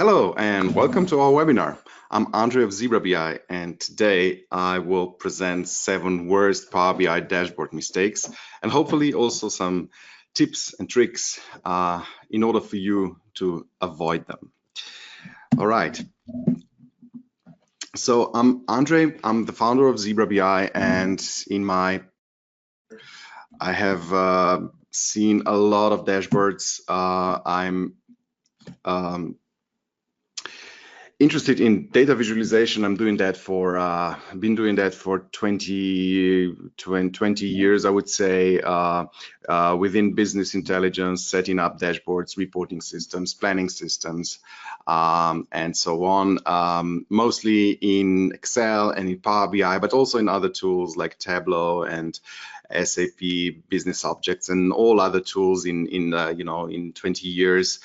Hello and welcome to our webinar. I'm Andre of Zebra BI, and today I will present 7 worst Power BI dashboard mistakes and hopefully also some tips and tricks in order for you to avoid them. All right. So I'm Andre, I'm the founder of Zebra BI, and I have seen a lot of dashboards. I'm interested in data visualization. I'm doing that for been doing that for 20 years, I would say, within business intelligence, setting up dashboards, reporting systems, planning systems, and so on, mostly in Excel and in Power BI, but also in other tools like Tableau and SAP Business Objects and all other tools in 20 years.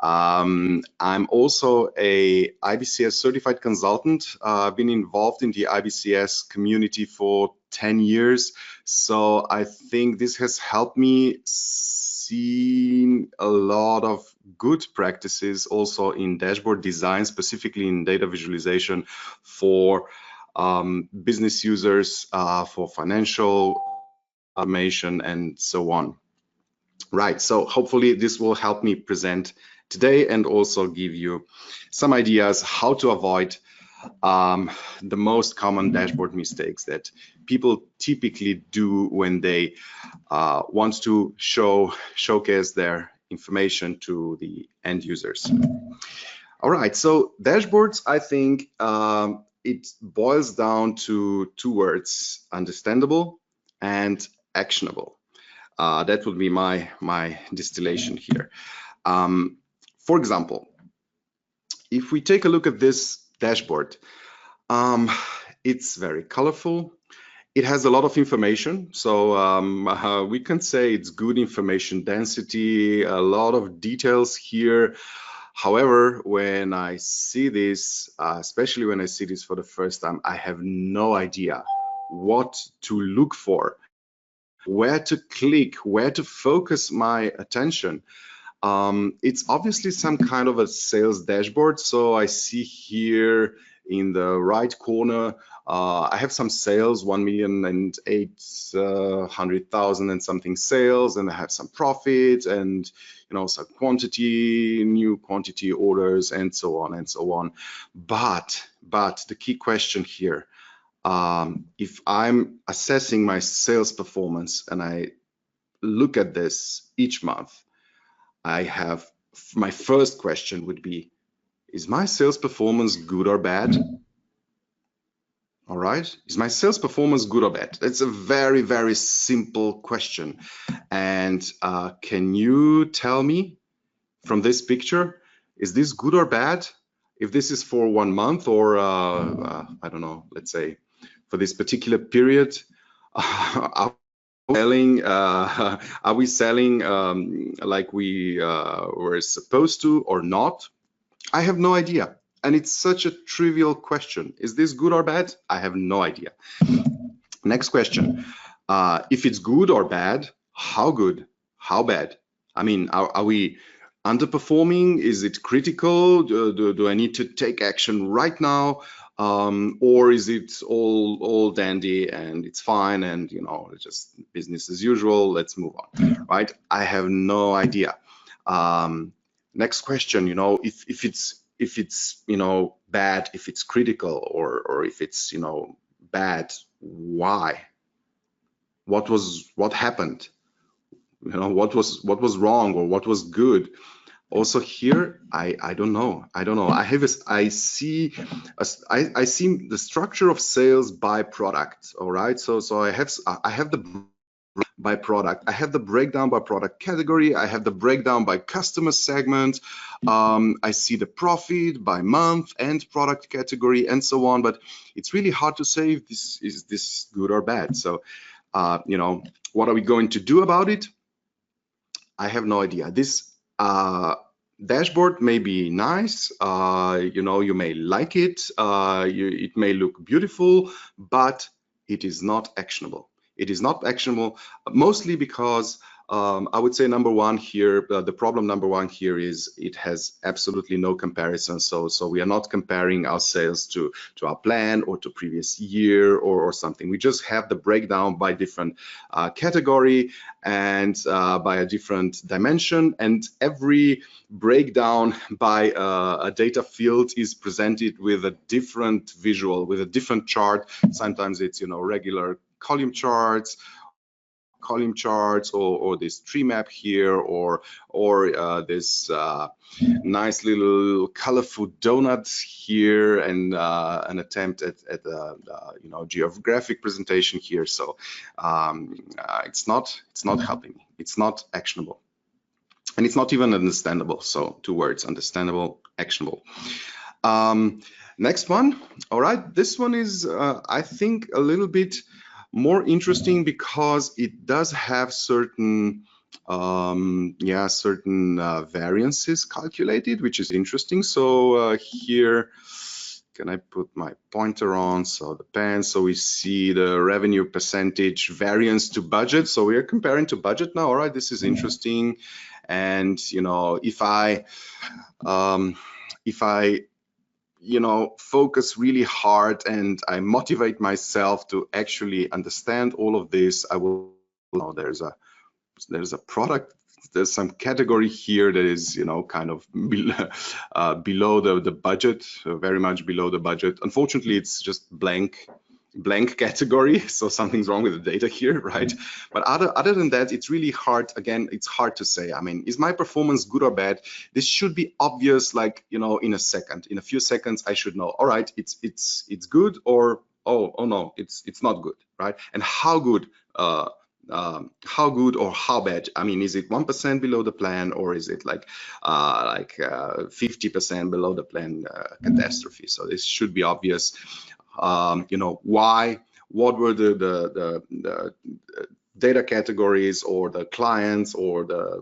I'm also a IBCS certified consultant. I've been involved in the IBCS community for 10 years. So I think this has helped me see a lot of good practices also in dashboard design, specifically in data visualization for business users, for financial automation and so on. Right, so hopefully this will help me present today and also give you some ideas how to avoid the most common dashboard mistakes that people typically do when they want to showcase their information to the end users. All right, so dashboards, I think it boils down to 2 words: understandable and actionable. That would be my distillation here. For example, if we take a look at this dashboard, it's very colorful. It has a lot of information, so we can say it's good information density, a lot of details here. However, when I see this, especially when I see this for the first time, I have no idea what to look for, where to click, where to focus my attention. It's obviously some kind of a sales dashboard. So I see here in the right corner, I have some sales, 1,800,000 and something sales, and I have some profit and some quantity, new quantity orders, and so on and so on. But the key question here, if I'm assessing my sales performance and I look at this each month, my first question would be, is my sales performance good or bad? All right, is my sales performance good or bad? It's a very, very simple question. And can you tell me from this picture, is this good or bad? If this is for 1 month or I don't know, let's say for this particular period, are we selling like we were supposed to or not? I have no idea. And it's such a trivial question. Is this good or bad? I have no idea. Next question. If it's good or bad, how good? How bad? I mean, are we underperforming? Is it critical? Do I need to take action right now? Or is it all dandy and it's fine and it's just business as usual, let's move on, right? I have no idea. Next question, if it's bad, if it's critical, or if it's bad, why? What happened? What was wrong or what was good? Also here, I don't know. I see the structure of sales by product. All right, so I have the by product. I have the breakdown by product category. I have the breakdown by customer segment. I see the profit by month and product category and so on. But it's really hard to say if this is good or bad. So what are we going to do about it? I have no idea. This dashboard may be nice, you may like it, it may look beautiful, but it is not actionable. It is not actionable mostly because I would say number one here, the problem number one here is it has absolutely no comparison. So we are not comparing our sales to our plan or to previous year or something. We just have the breakdown by different category and by a different dimension, and every breakdown by a data field is presented with a different visual, with a different chart. Sometimes it's, you know, regular column charts or this tree map here, or this nice little colorful donuts here, and an attempt at you know, geographic presentation here. So it's not helping me. It's not actionable, and it's not even understandable. So 2 words: understandable, actionable. Next one. All right, this one is I think a little bit more interesting because it does have certain variances calculated, which is interesting. So here, can I put my pointer on? So the pen, so we see the revenue percentage variance to budget. So we are comparing to budget now. All right, this is interesting. And you know, if I you know, focus really hard and I motivate myself to actually understand all of this, I will know there's a product, there's some category here that is, you know, kind of below the budget, very much below the budget. Unfortunately, it's just blank category, so something's wrong with the data here, right? But other than that, it's really hard. Again, it's hard to say. I mean, is my performance good or bad? This should be obvious, like, you know, in a second, in a few seconds, I should know. All right, it's good, or oh no, it's not good, right? And how good or how bad? I mean, is it 1% below the plan, or is it like 50% below the plan? Catastrophe. So this should be obvious. You know, why? What were the data categories, or the clients, or the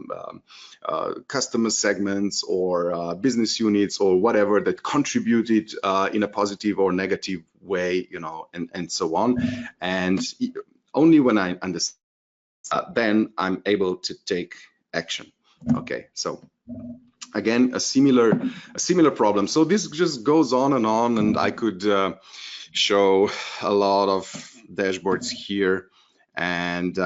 customer segments, or business units, or whatever that contributed in a positive or negative way, you know, and so on. And only when I understand, then I'm able to take action. Okay, so again, a similar problem. So this just goes on, and I could show a lot of dashboards here, and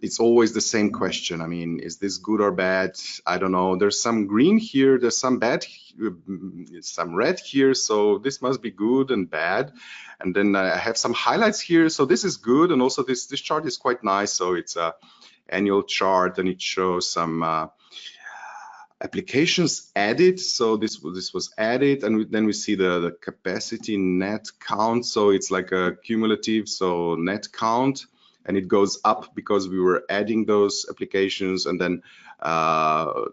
it's always the same question. I mean, is this good or bad? I don't know. There's some green here, there's some bad, some red here, so this must be good and bad. And then I have some highlights here, so this is good. And also this chart is quite nice. So it's a annual chart, and it shows some applications added. So this was added, and then we see the capacity net count. So it's like a cumulative, so net count, and it goes up because we were adding those applications, and then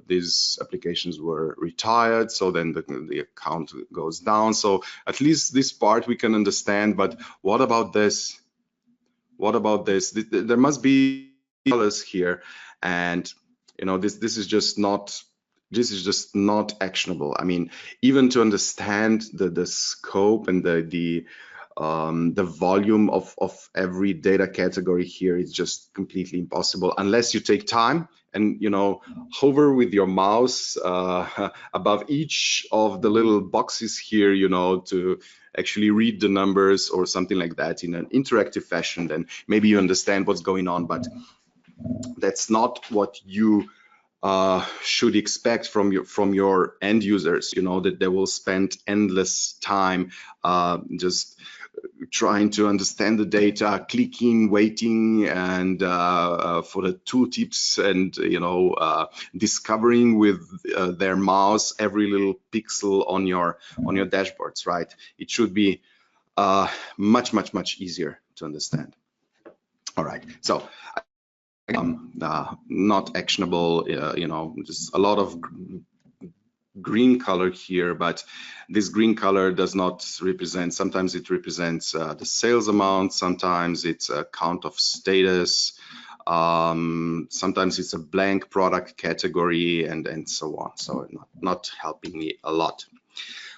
these applications were retired, so then the account goes down. So at least this part we can understand. But what about this? What about this? There must be colors here, and you know, this is just not actionable. I mean, even to understand the scope and the volume of every data category here is just completely impossible unless you take time and, you know, hover with your mouse above each of the little boxes here, you know, to actually read the numbers or something like that in an interactive fashion. Then maybe you understand what's going on, but that's not what you should expect from your end users, you know, that they will spend endless time just trying to understand the data, clicking, waiting, and for the tooltips, and you know, discovering with their mouse every little pixel on your dashboards, right? It should be much easier to understand. All right, so not actionable, you know, just a lot of green color here, but this green color does not represent, sometimes it represents the sales amount, sometimes it's a count of status, sometimes it's a blank product category, and so on. So not helping me a lot.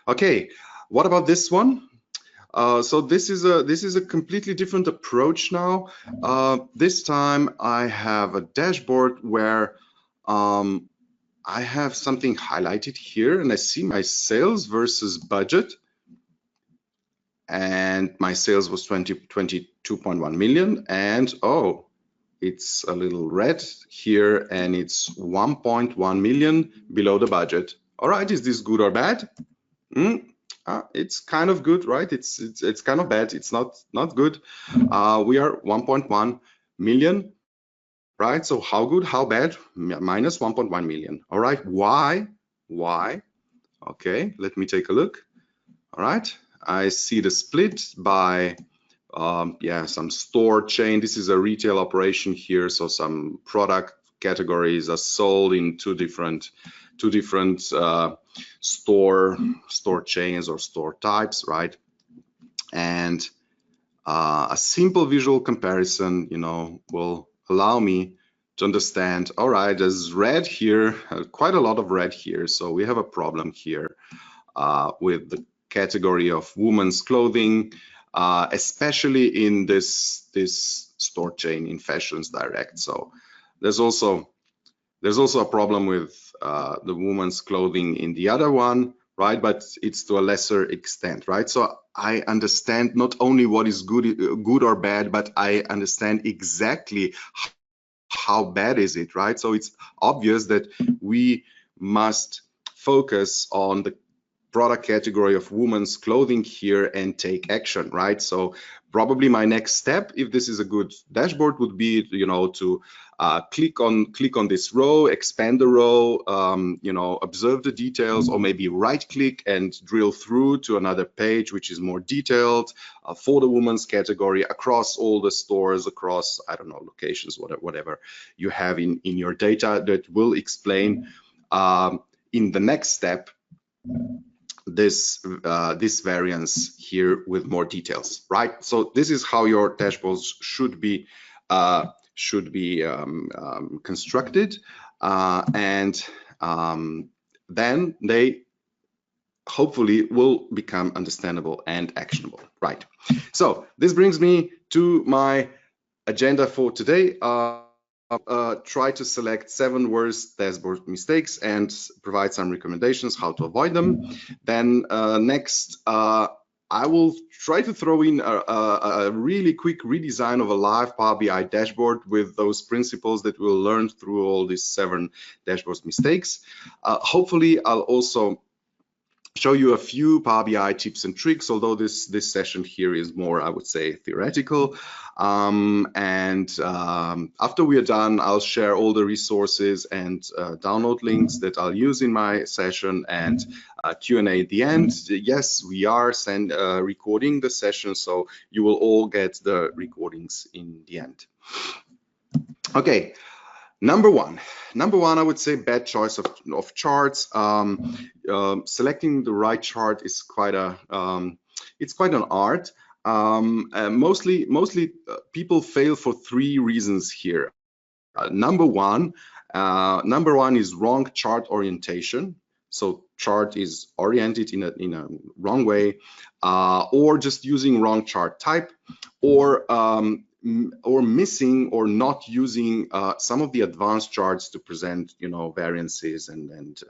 Okay, what about this one? So this is a completely different approach now. This time I have a dashboard where I have something highlighted here, and I see my sales versus budget, and my sales was 22.1 million, and oh, it's a little red here, and it's 1.1 million below the budget. All right, is this good or bad? It's kind of good, right? It's kind of bad. It's not good. We are 1.1 million, right? So how good, how bad? Minus 1.1 million. All right. Why? Okay, let me take a look. All right. I see the split by some store chain. This is a retail operation here, so some product categories are sold in two different store chains or store types, right? And a simple visual comparison, will allow me to understand, all right, there's red here, quite a lot of red here, so we have a problem here with the category of women's clothing, especially in this store chain in Fashions Direct. So there's also a problem with the women's clothing in the other one, right? But it's to a lesser extent, right? So I understand not only what is good or bad, but I understand exactly how bad is it, right? So it's obvious that we must focus on the product category of women's clothing here and take action, right? So probably my next step, if this is a good dashboard, would be to click on this row, expand the row, observe the details, or maybe right click and drill through to another page which is more detailed for the women's category across all the stores, across, I don't know, locations, whatever you have in your data, that will explain in the next step this variance here with more details, right? So this is how your dashboards should be constructed, and then they hopefully will become understandable and actionable, right? So this brings me to my agenda for today. Try to select 7 worst dashboard mistakes and provide some recommendations how to avoid them. Then next, I will try to throw in a really quick redesign of a live Power BI dashboard with those principles that we'll learn through all these 7 dashboard mistakes. Hopefully, I'll also show you a few Power BI tips and tricks, although this session here is more, I would say, theoretical. After we are done, I'll share all the resources and download links that I'll use in my session, and Q&A at the end. Yes, we are recording the session, so you will all get the recordings in the end. Okay. Number one, I would say bad choice of charts. Selecting the right chart is quite an art. Mostly people fail for 3 reasons here. Number one is wrong chart orientation. So chart is oriented in a wrong way, or just using wrong chart type, or missing or not using some of the advanced charts to present, variances and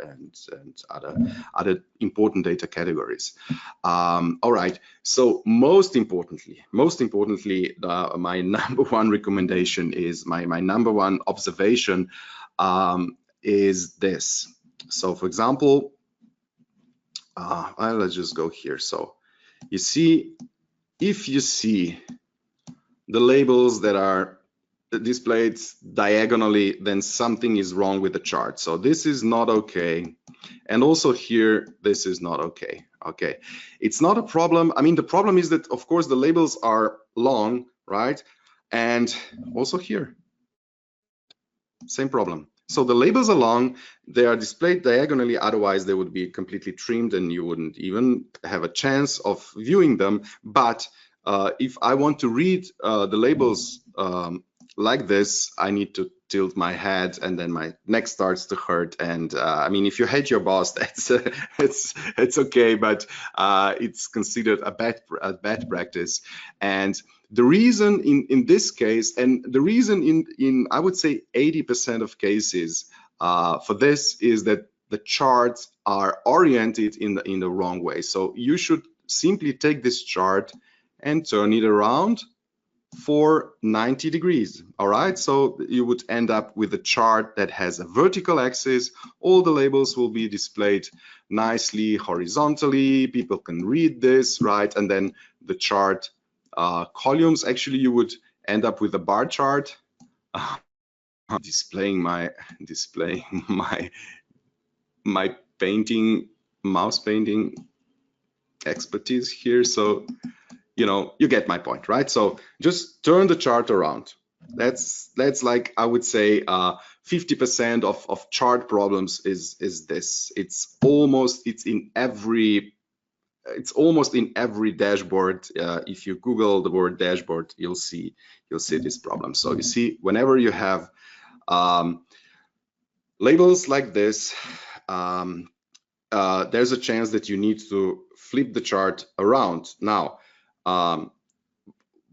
other important data categories. All right. So most importantly, my number one recommendation is my number one observation is this. So, for example, let's just go here. So, you see, if you see the labels that are displayed diagonally, then something is wrong with the chart. So this is not okay. And also here, this is not okay. Okay, it's not a problem. I mean, the problem is that, of course, the labels are long, right? And also here, same problem. So the labels are long, they are displayed diagonally, otherwise they would be completely trimmed and you wouldn't even have a chance of viewing them. But if I want to read the labels like this, I need to tilt my head, and then my neck starts to hurt. And I mean, if you hate your boss, that's it's okay, but it's considered a bad practice. And the reason in this case, and the reason in I would say 80% of cases for this is that the charts are oriented in the wrong way. So you should simply take this chart and turn it around for 90 degrees. All right, so you would end up with a chart that has a vertical axis. All the labels will be displayed nicely horizontally. People can read this, right? And then the chart columns, actually you would end up with a bar chart. Displaying my painting, mouse painting expertise here. So you know, you get my point, right? So just turn the chart around. That's like, I would say 50% of chart problems is this. It's almost in every dashboard. If you Google the word dashboard, you'll see this problem. So you see, whenever you have labels like this, there's a chance that you need to flip the chart around. Now,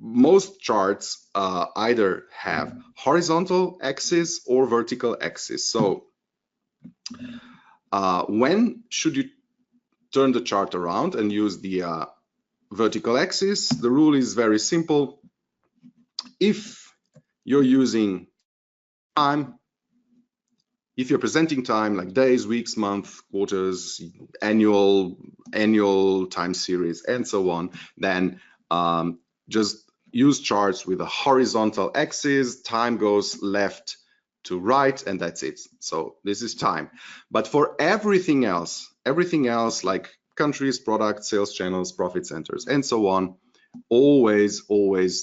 most charts either have horizontal axis or vertical axis. So when should you turn the chart around and use the vertical axis? The rule is very simple. If you're using time, if you're presenting time like days, weeks, months, quarters, annual time series, and so on, then just use charts with a horizontal axis. Time goes left to right, and that's it. So this is time. But for everything else like countries, products, sales channels, profit centers, and so on, always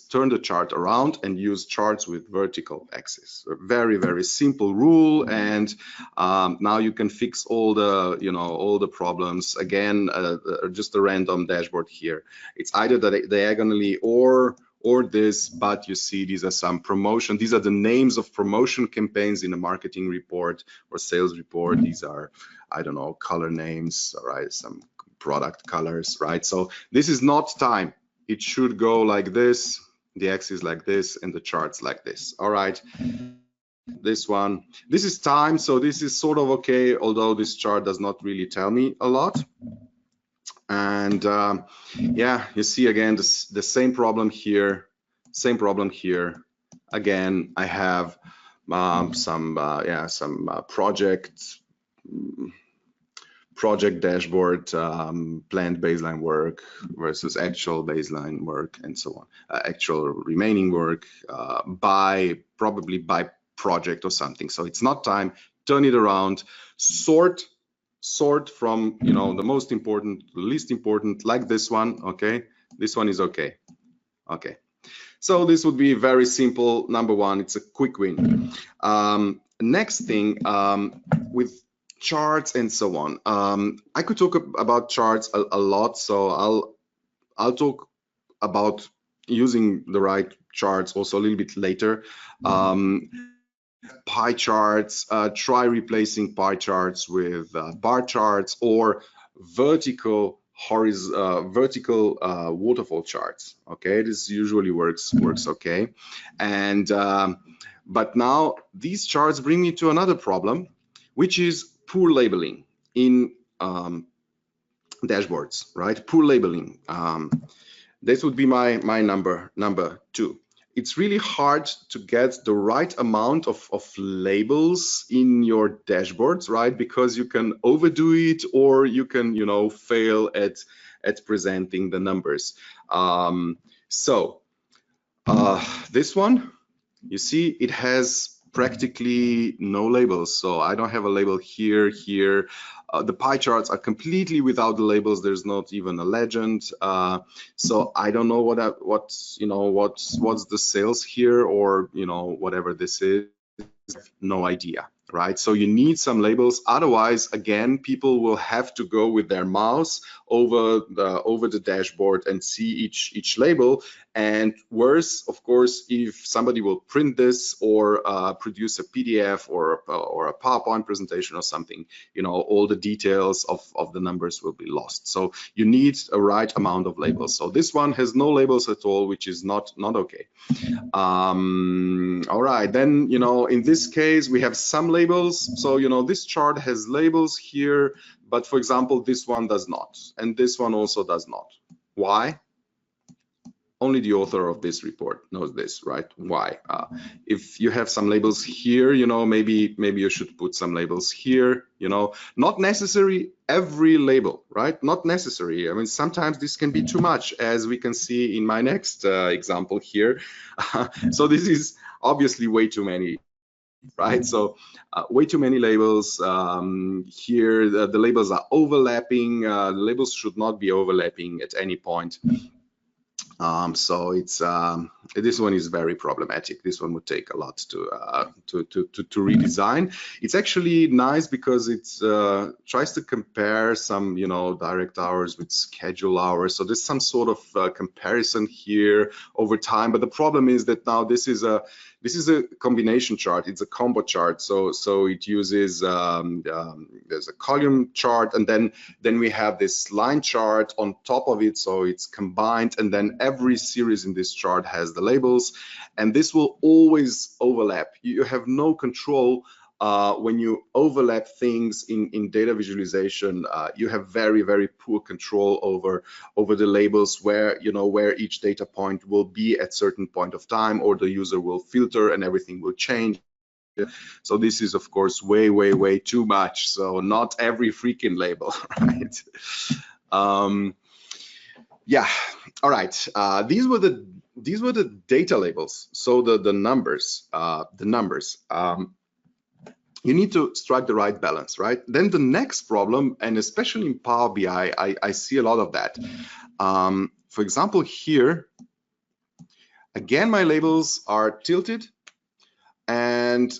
turn the chart around and use charts with vertical axis. A very, very simple rule. And now you can fix all the, you know, all the problems. Again, just a random dashboard here. It's either diagonally or this, but you see these are some promotion. These are the names of promotion campaigns in a marketing report or sales report. These are, I don't know, color names, right? Some product colors, right? So this is not time. It should go like this, the axis like this, and the charts like this. All right, this one, this is time, so this is sort of okay, although this chart does not really tell me a lot. And yeah, you see again the same problem here, Again, I have some project dashboard, planned baseline work versus actual baseline work, and so on. Actual remaining work probably by project or something. So it's not time. Turn it around. Sort from, you know, the most important, least important, like this one. Okay, this one is okay. Okay. So this would be very simple. Number one, it's a quick win. Next thing, with charts and so on. I could talk about charts a lot, so I'll talk about using the right charts also a little bit later. Pie charts, try replacing pie charts with bar charts or vertical waterfall charts. Okay, this usually works okay. And but now these charts bring me to another problem, which is poor labeling in dashboards, right? Poor labeling. This would be my number two. It's really hard to get the right amount of labels in your dashboards, right? Because you can overdo it, or you can, you know, fail at presenting the numbers. This one, you see, it has practically no labels. So I don't have a label here. The pie charts are completely without the labels. There's not even a legend. So I don't know what's the sales here, or, you know, whatever this is. No idea, right? So you need some labels. Otherwise, again, people will have to go with their mouse over the dashboard and see each label, And worse, of course, if somebody will print this or produce a PDF or a PowerPoint presentation or something, you know, all the details of the numbers will be lost. So you need a right amount of labels. So this one has no labels at all, which is not okay. All right, then, you know, in this case we have some labels. So, you know, this chart has labels here, but for example, this one does not, and this one also does not. Why? Only the author of this report knows this, right? Why? If you have some labels here, you know, maybe you should put some labels here, you know, not necessary every label, right? Not necessary. I mean, sometimes this can be too much, as we can see in my next example here. So this is obviously way too many, right? So way too many labels here. The labels are overlapping. The labels should not be overlapping at any point. So it's this one is very problematic. This one would take a lot to redesign. It's actually nice because it tries to compare some, you know, direct hours with schedule hours. So there's some sort of comparison here over time. But the problem is that now this is a combination chart. It's a combo chart. So it uses there's a column chart, and then we have this line chart on top of it. So it's combined, and then every series in this chart has the labels, and this will always overlap. You have no control when you overlap things in data visualization. You have very poor control over the labels, where, you know, where each data point will be at certain point of time, or the user will filter and everything will change. So this is, of course, way too much. So not every freaking label, right? Yeah. All right. These were the data labels. So the numbers. You need to strike the right balance, right? Then the next problem, and especially in Power BI, I see a lot of that. For example, here, again, my labels are tilted, and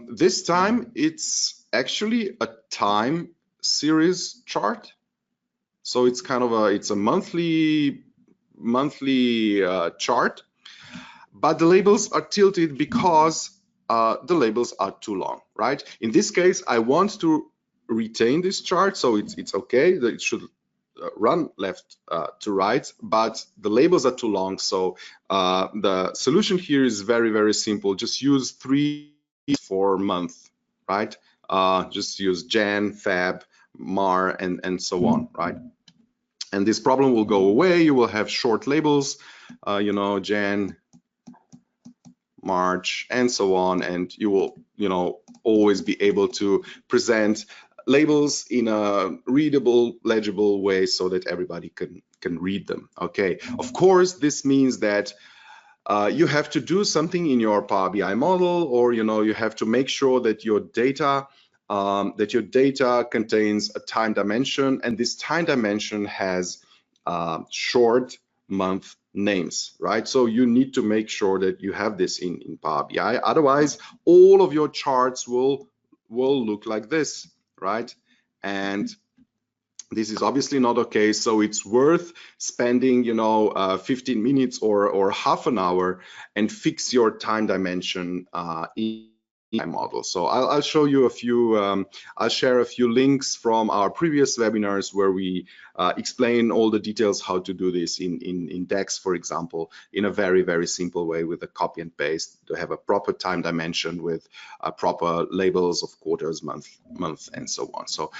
this time it's actually a time series chart. So it's kind of a monthly chart, but the labels are tilted because the labels are too long, right? In this case, I want to retain this chart, so it's okay that it should run left to right, but the labels are too long. So the solution here is very simple. Just use 3 for month, right? Just use Jan, Feb, Mar, and so on, right? And this problem will go away. You will have short labels, you know, Jan, March, and so on, and you will, you know, always be able to present labels in a readable, legible way so that everybody can read them. Okay, of course, this means that you have to do something in your Power BI model, or, you know, you have to make sure that your data contains a time dimension, and this time dimension has short month names, right? So you need to make sure that you have this in Power BI. Otherwise, all of your charts will look like this, right? And this is obviously not okay. So it's worth spending, you know, 15 minutes or half an hour and fix your time dimension in my model. So I'll show you a few, I'll share a few links from our previous webinars where we explain all the details how to do this in DAX, for example, in a very simple way with a copy and paste to have a proper time dimension with proper labels of quarters, month, and so on. So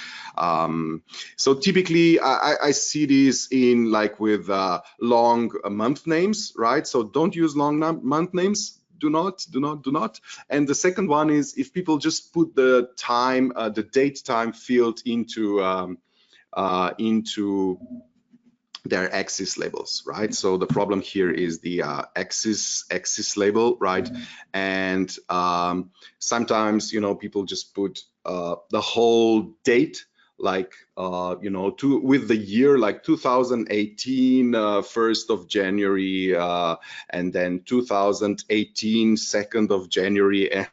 so typically I see these in like with long month names, right? So don't use long month names. Do not. And the second one is if people just put the time, the date time field into their axis labels, right? So the problem here is the axis label, right? And sometimes, you know, people just put the whole date, like you know, with the year, like 2018 1st of January, and then 2018 2nd of January, and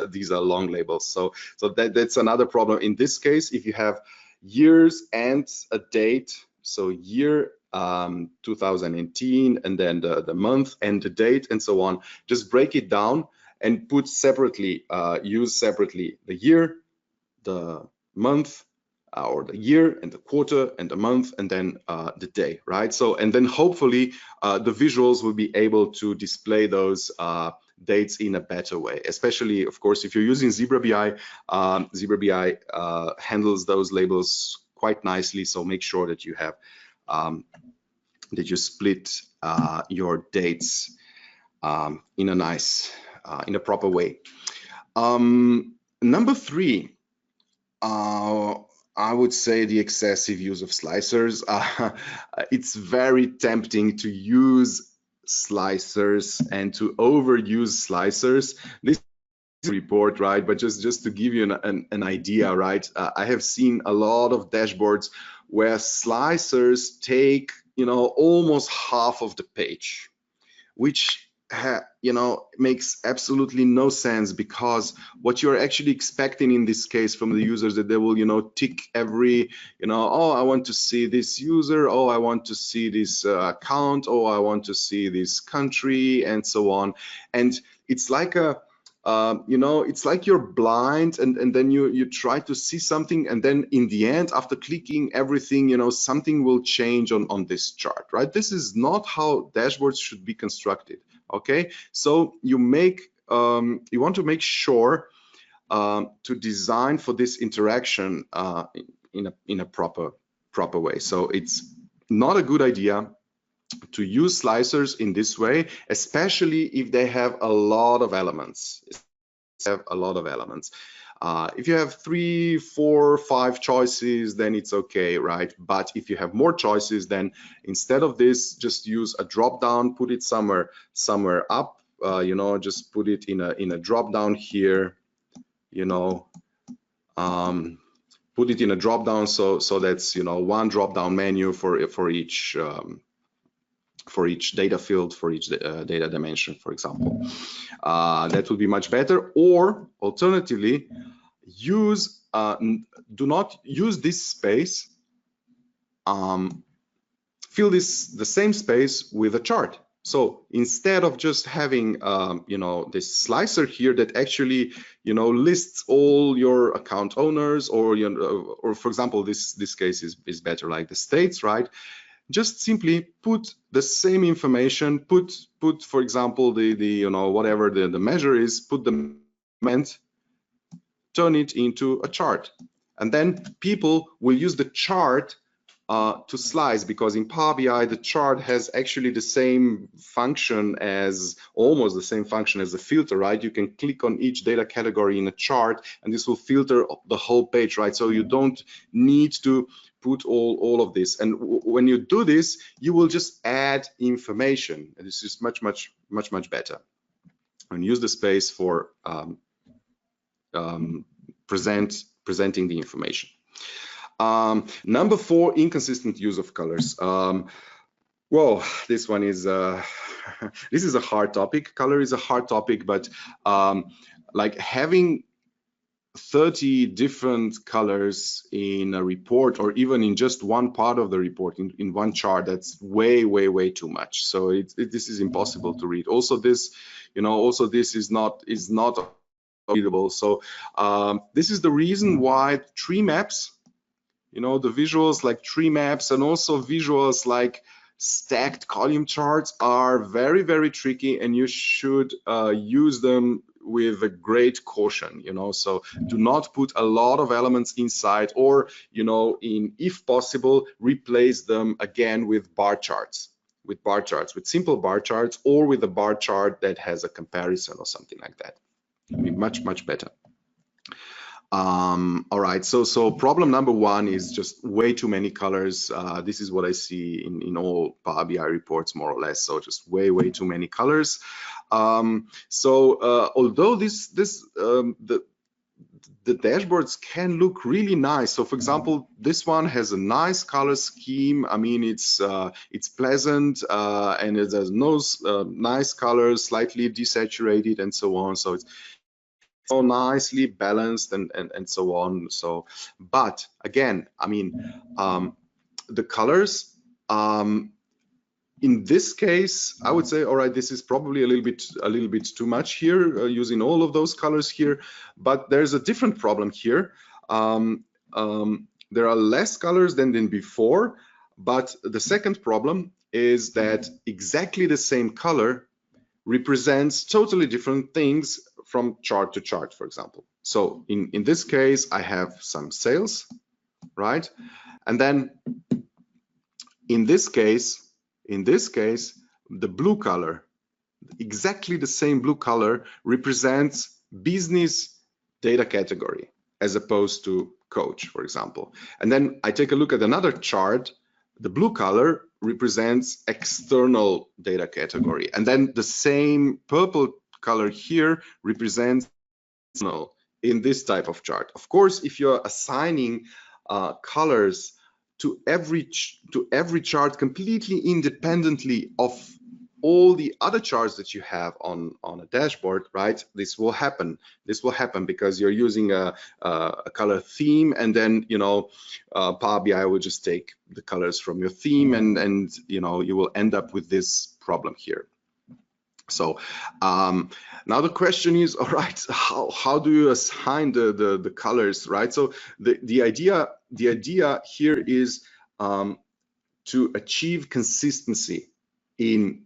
these are long labels. So that's another problem in this case. If you have years and a date so year 2018, and then the month and the date and so on. Just break it down and put separately, use separately the year, the month, or the year and the quarter and the month, and then the day, right? So, and then hopefully the visuals will be able to display those dates in a better way, especially, of course, if you're using Zebra BI. Zebra BI handles those labels quite nicely, so make sure that you have that you split your dates in a nice, in a proper way. Number 3, I would say the excessive use of slicers. It's very tempting to use slicers and to overuse slicers. This report, right? But just to give you an idea, right? I have seen a lot of dashboards where slicers take, you know, almost half of the page, which makes absolutely no sense, because what you're actually expecting in this case from the users, that they will, you know, tick every, you know, oh, I want to see this user, oh, I want to see this account, oh, I want to see this country, and so on. And it's like a you know, it's like you're blind, and then you try to see something, and then in the end, after clicking everything, you know, something will change on this chart, right? This is not how dashboards should be constructed. Okay, so you want to make sure to design for this interaction in a proper way. So it's not a good idea to use slicers in this way, especially if they have a lot of elements. If you have 3, 4, 5 choices, then it's okay, right? But if you have more choices, then instead of this, just use a drop down, put it somewhere up, you know, just put it in a drop down here, you know, put it in a drop down, so that's, you know, one drop down menu for each data field, for each data dimension, for example. That would be much better. Or alternatively, do not use this space, fill the same space with a chart. So instead of just having you know, this slicer here that actually, you know, lists all your account owners, or, you know, or for example, this case is better, like the states, right? Just simply put the same information, put for example the you know, whatever the measure is, put the meant, turn it into a chart, and then people will use the chart to slice, because in Power BI the chart has actually the same function as, almost the same function as a filter, right? You can click on each data category in a chart, and this will filter the whole page, right? So you don't need to put all of this, and when you do this, you will just add information, and this is much better, and use the space for presenting the information. Number 4, inconsistent use of colors. Well, this one is this is a hard topic. Color is a hard topic, but like having 30 different colors in a report, or even in just one part of the report, in one chart, that's way too much. So this is impossible to read. Also, this, you know, also this is not readable. So this is the reason why tree maps, you know, the visuals like tree maps, and also visuals like stacked column charts are very tricky, and you should use them with a great caution, you know. So do not put a lot of elements inside, or, you know, if possible, replace them again with bar charts, with simple bar charts, or with a bar chart that has a comparison or something like that. It would be much better. All right, so problem number 1 is just way too many colors. This is what I see in all Power BI reports, more or less. So just way too many colors. Although the dashboards can look really nice. So for example, this one has a nice color scheme. I mean, it's pleasant, and it has nice colors, slightly desaturated, and so on. So it's so nicely balanced, and so on. So, but again, I mean, the colors. In this case, I would say, all right, this is probably a little bit too much here, using all of those colors here. But there's a different problem here. There are less colors than before, but the second problem is that exactly the same color represents totally different things from chart to chart, for example. So in this case, I have some sales, right? And then in this case, the blue color, exactly the same blue color, represents business data category as opposed to coach, for example. And then I take a look at another chart. The blue color represents external data category. And then the same purple color here represents external in this type of chart. Of course, if you're assigning colors to every chart completely independently of all the other charts that you have on a dashboard, right? This will happen. This will happen because you're using a color theme, and then Power BI will just take the colors from your theme, and you will end up with this problem here. So now the question is, all right, how do you assign the colors, right? So the idea here is to achieve consistency in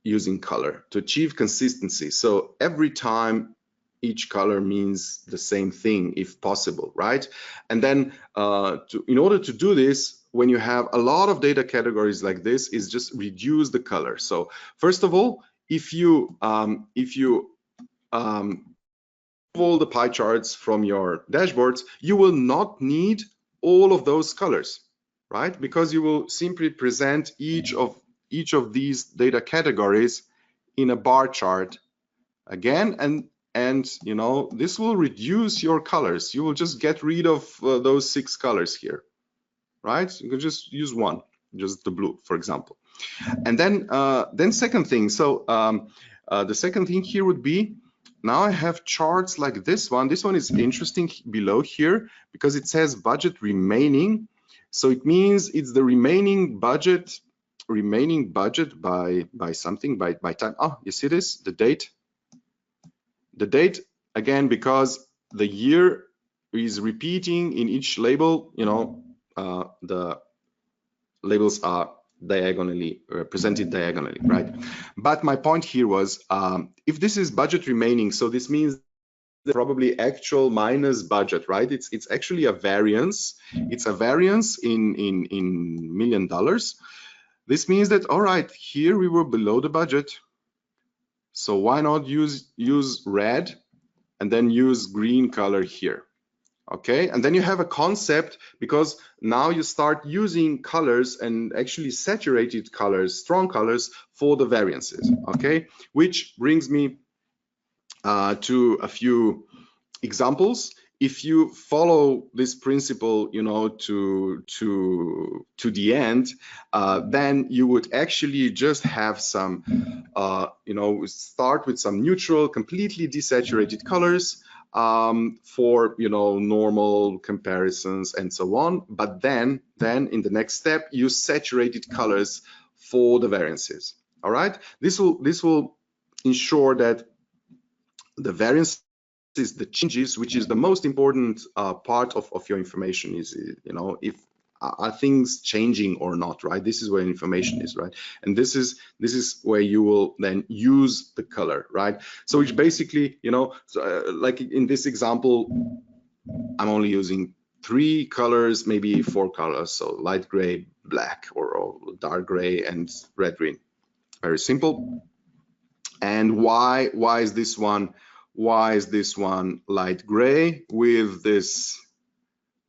using color, to achieve consistency. So every time each color means the same thing if possible, right? And then in order to do this, when you have a lot of data categories like this, is just reduce the color. So first of all, if you all the pie charts from your dashboards, you will not need all of those colors, right? Because you will simply present each of these data categories in a bar chart again, and this will reduce your colors. You will just get rid of those 6 colors here, right? You can just use one, just the blue, for example. And then second thing, so the second thing here would be, now I have charts like this one. This one is interesting below here because it says budget remaining. So it means it's the remaining budget by something, by time. Oh, you see this, the date again, because the year is repeating in each label. The labels are diagonally presented diagonally, right? But my point here was, if this is budget remaining, so this means probably actual minus budget, right? It's actually a variance. It's a variance in $1 million. This means that, all right, here we were below the budget, so why not use red and then use green color here? Okay, and then you have a concept, because now you start using colors, and actually saturated colors, strong colors, for the variances. Okay, which brings me to a few examples. If you follow this principle, to the end, then you would actually just have some, start with some neutral, completely desaturated colors for normal comparisons and so on. But then in the next step, use saturated colors for the variances. All right, this will ensure that the variance is the changes, which is the most important part of your information, is if are things changing or not, right? This is where information is, right? And this is where you will then use the color, right? So which basically, like in this example, I'm only using 3 colors, maybe 4 colors, so light gray, black, or dark gray, and red, green. Very simple. And why is this one? Why is this one light gray with this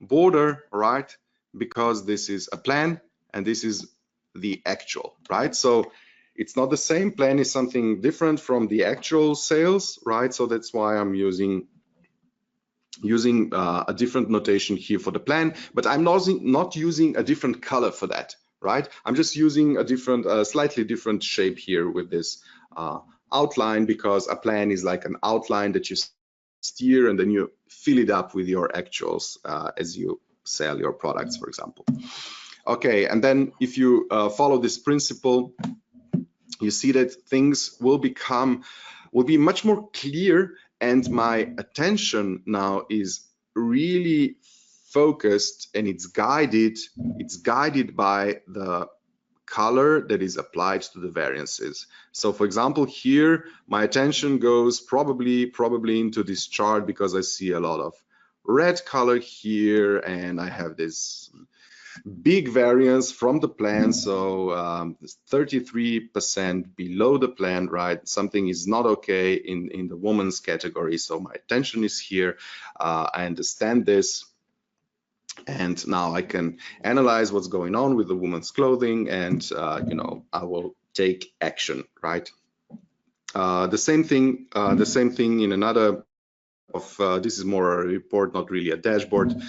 border, right? Because this is a plan and this is the actual, right? So it's not the same. Plan is something different from the actual sales, right? So that's why I'm using a different notation here for the plan, but I'm not using a different color for that, right? I'm just using a different, slightly different shape here with this outline, because a plan is like an outline that you steer and then you fill it up with your actuals as you sell your products, for example. Okay, and then if you follow this principle, you see that things will be much more clear, and my attention now is really focused, and it's guided by the color that is applied to the variances. So for example, here my attention goes probably into this chart because I see a lot of red color here, and I have this big variance from the plan. So 33% below the plan, right? Something is not okay in the woman's category. So my attention is here. I understand this. And now I can analyze what's going on with the woman's clothing, and you know, I will take action, right? The same thing in another of this is more a report, not really a dashboard,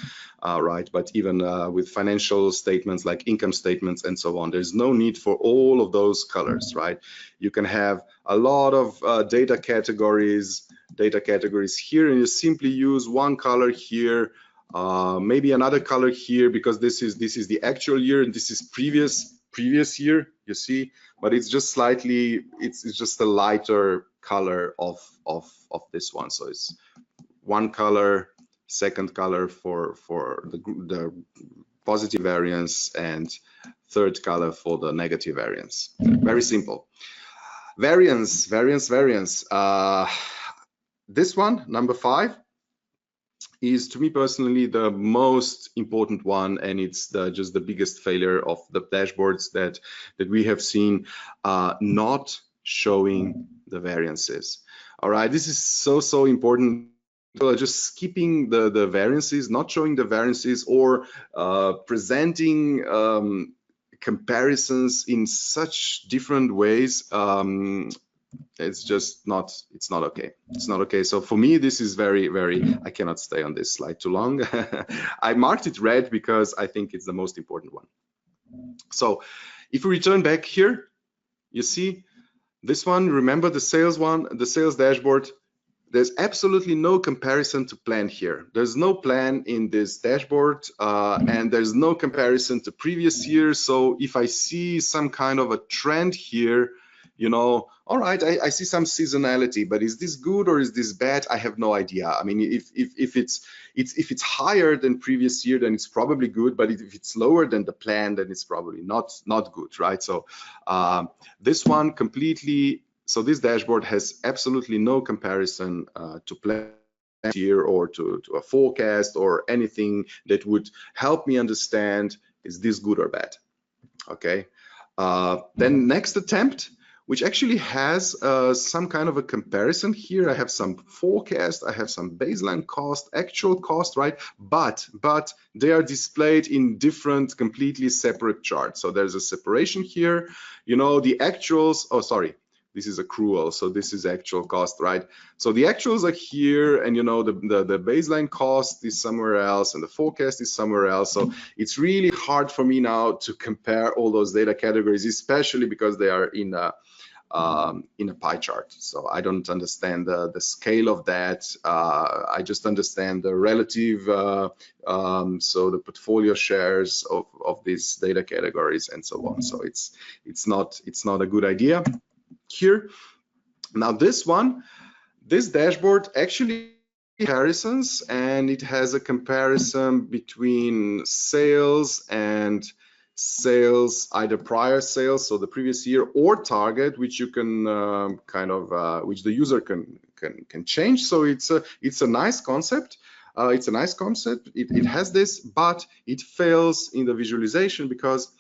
right? But even with financial statements like income statements and so on, there's no need for all of those colors, right? You can have a lot of data categories here, and you simply use one color here, maybe another color here, because this is the actual year and this is previous year, you see, but it's just slightly, it's just a lighter color of this one. So it's one color, second color for the positive variance, and third color for the negative variance. Very simple. Variance. This one, number 5, is to me personally the most important one, and it's just the biggest failure of the dashboards that we have seen, not showing the variances. All right, this is so important. Just skipping the variances, not showing the variances, or presenting comparisons in such different ways, it's just not, it's not okay. It's not okay. So for me, this is very, I cannot stay on this slide too long. I marked it red because I think it's the most important one. So if we return back here, you see this one, remember the sales one, the sales dashboard. There's absolutely no comparison to plan here. There's no plan in this dashboard, and there's no comparison to previous years. So if I see some kind of a trend here, you know, all right, I see some seasonality, but is this good or is this bad? I have no idea. I mean, if it's higher than previous year, then it's probably good. But if it's lower than the plan, then it's probably not good, right? So this one completely. So this dashboard has absolutely no comparison to plan year or to a forecast or anything that would help me understand, is this good or bad? Okay. Then next attempt, which actually has some kind of a comparison here. I have some forecast, I have some baseline cost, actual cost, right? But they are displayed in different, completely separate charts. So there's a separation here. You know, the actuals, oh, sorry. This is accrual, so this is actual cost, right? So the actuals are here, and you know the baseline cost is somewhere else, and the forecast is somewhere else. So it's really hard for me now to compare all those data categories, especially because they are in a pie chart. So I don't understand the scale of that. I just understand the relative, so the portfolio shares of these data categories and so on. So it's not a good idea here. Now this dashboard actually comparisons, and it has a comparison between sales and sales, either prior sales, so the previous year, or target, which you can which the user can change. So it's a nice concept. It's a nice concept. It has this, but it fails in the visualization because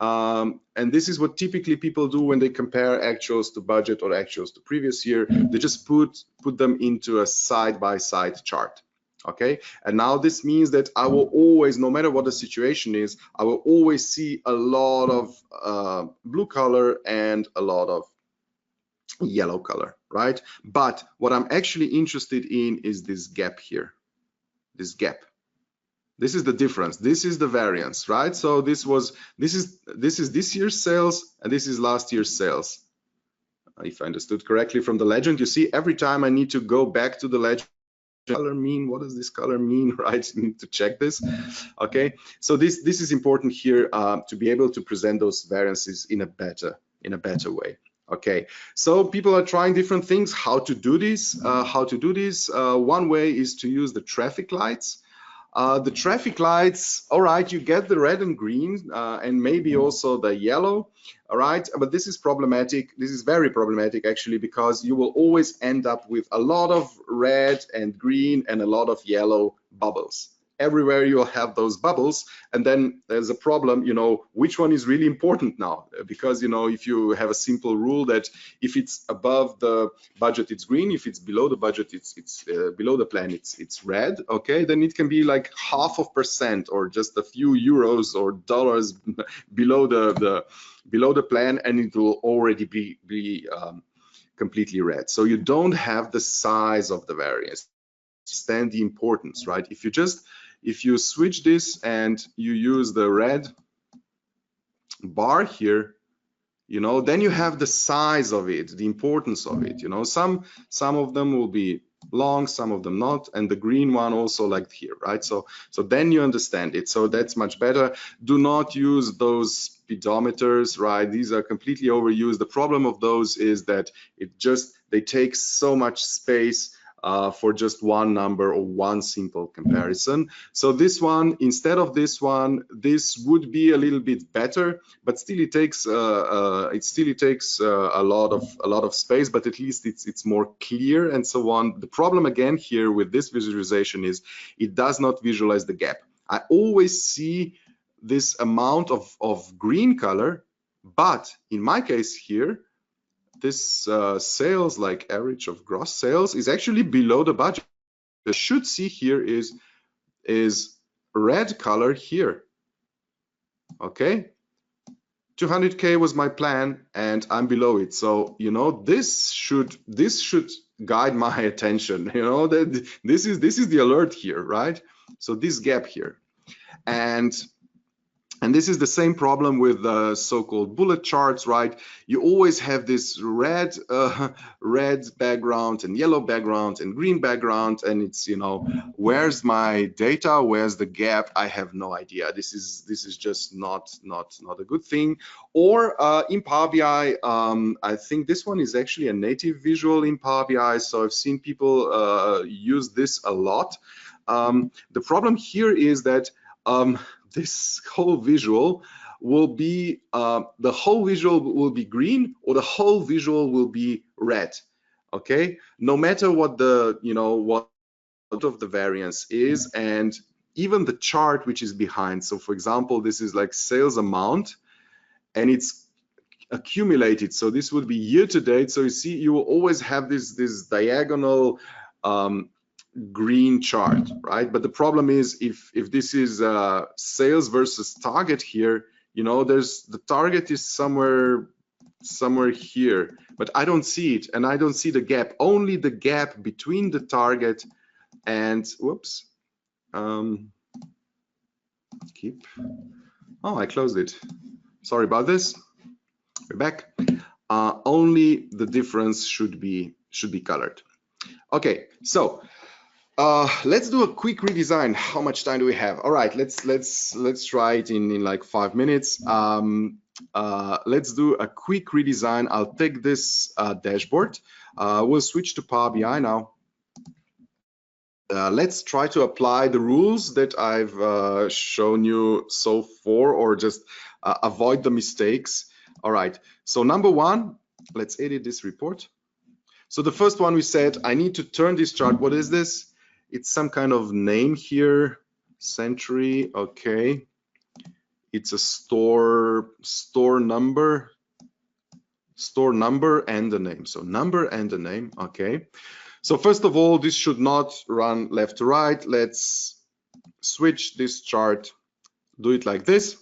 and this is what typically people do when they compare actuals to budget or actuals to previous year. They just put them into a side-by-side chart. Okay, and now this means that I will always, no matter what the situation is, I will always see a lot of blue color and a lot of yellow color, right? But what I'm actually interested in is this gap here, this gap. This is the difference. This is the variance, right? So this is this year's sales, and this is last year's sales. If I understood correctly from the legend, you see every time I need to go back to the legend color mean? What does this color mean, right? You need to check this. Okay, so this is important here to be able to present those variances in a better way. Okay, so people are trying different things. How to do this? One way is to use the traffic lights. The traffic lights, all right, you get the red and green and maybe also the yellow, all right, but this is problematic. This is very problematic actually, because you will always end up with a lot of red and green and a lot of yellow bubbles. Everywhere you'll have those bubbles, and then there's a problem, you know, which one is really important now? Because, you know, if you have a simple rule that if it's above the budget, it's green, if it's below the budget, it's below the plan, it's red, okay, then it can be like 0.5% or just a few euros or dollars below the plan, and it will already be completely red. So you don't have the size of the variance. Understand the importance, right? If you switch this and you use the red bar here, you know, then you have the size of it, the importance of it. You know, some of them will be long, some of them not, and the green one also, like here, right? So then you understand it. So that's much better. Do not use those speedometers, right? These are completely overused. The problem of those is that they take so much space for just one number or one simple comparison. So this one, instead of this one, this would be a little bit better, but still it takes a lot of space, but at least it's more clear and so on. The problem again here with this visualization is it does not visualize the gap. I always see this amount of green color, but in my case here, this sales, like average of gross sales, is actually below the budget. What I should see here is red color here. Okay, 200K was my plan and I'm below it. So, you know, this should guide my attention. You know, that this is the alert here, right? So this gap here, and this is the same problem with the so-called bullet charts, right? You always have this red background and yellow background and green background, and it's, you know, where's my data? Where's the gap? I have no idea. This is just not a good thing. Or in Power BI, I think this one is actually a native visual in Power BI, so I've seen people use this a lot. The problem here is that this whole visual will be the whole visual will be green or the whole visual will be red. Okay, no matter what the, you know, what of the variance is, and even the chart which is behind. So for example, this is like sales amount and it's accumulated, so this would be year to date. So you see, you will always have this diagonal green chart, right? But the problem is if this is sales versus target here, you know, the target is somewhere here, but I don't see it, and I don't see the gap, only the gap between the target and whoops, I closed it, sorry about this. We're back. Only the difference should be colored. Okay, so let's do a quick redesign. How much time do we have? All right, let's try it in like 5 minutes. Let's do a quick redesign. I'll take this dashboard. We'll switch to Power BI now. Let's try to apply the rules that I've shown you so far, or just avoid the mistakes. All right, so number one, let's edit this report. So the first one, we said I need to turn this chart. What is this? It's some kind of name here, Century. Okay, it's a store number and the name. So number and the name. Okay, so first of all, this should not run left to right. Let's switch this chart, do it like this.